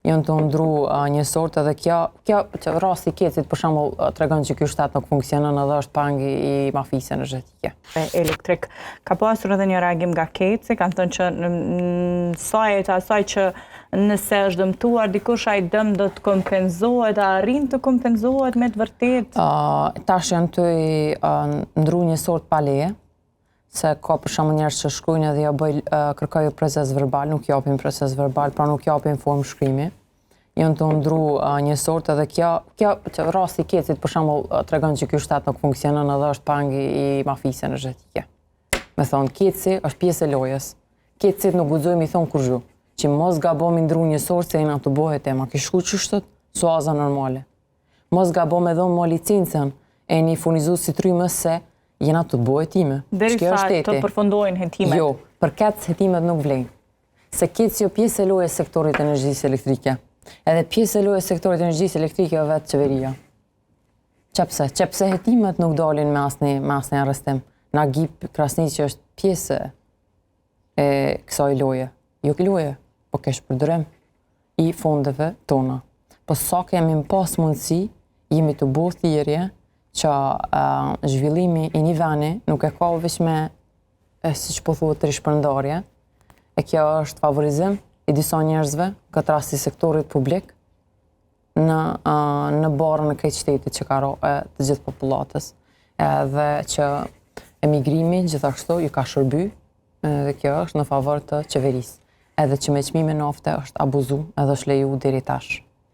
janë të ndru një sort edhe kjo rasti i Kecit për shembull tregon që ky shtat nuk funksionon edhe është pangi i mafisë energjetike. Elektrik. Ka pasur edhe një reagim nga Keci, kanë thënë që në sajt asaj që nëse është dëmtuar dikush ai dëm do të kompenzohet, a arrin të kompenzohet me të vërtet? Tash janë të ndru një sort pa leje, se ka për shembull njerëz që shkruajnë edhe ja kërkojnë proces verbal, nuk japin proces verbal, pra nuk japin formë shkrimi. Janë të ndru një sort edhe kjo rasti i Kecit për shembull tregon që ky shtat nuk funksionon edhe është pangi i mafisë energjetike. Me thonë Keci është pjesë e lojës. Kecit nuk guxojmë i thon kurrë, që mos gabom i ndru një sort se jena të bëhet ema, ki shku qështët, suaza normale. Mos gabom edhe mo licencën e një furnizues si trymës se jena të bëhet time. Derisa të përfundojnë hetimet? Jo, për këtë hetimet nuk vlejnë. Se Keci jo pjesë e lojës sektorit energjisë elektrike. Edhe pjesë e lojës sektorit energjisë elektrike o vetë qeveria. Qepse hetimet nuk dalin me asni arrestim. Nagip Krasniqi që është pjesë e kësaj loje. Jo loje, po kesh përdorim i fondeve tona. Po sa kemi pas mundësi, jemi të bo thirrje që zhvillimi i një veni nuk e ka veç me, siç po thuhet, rishpërndarje. E kjo është favorizim i disa njerëzve, këtë rasti sektorit publik, në barën e këtij shteti që ka të gjithë popullatës. Edhe që emigrimi gjithashtu ju ka shërby, dhe kjo është në favor të qeverisë. Edhe që me çmime nafte është abuzu edhe është leju deri tash.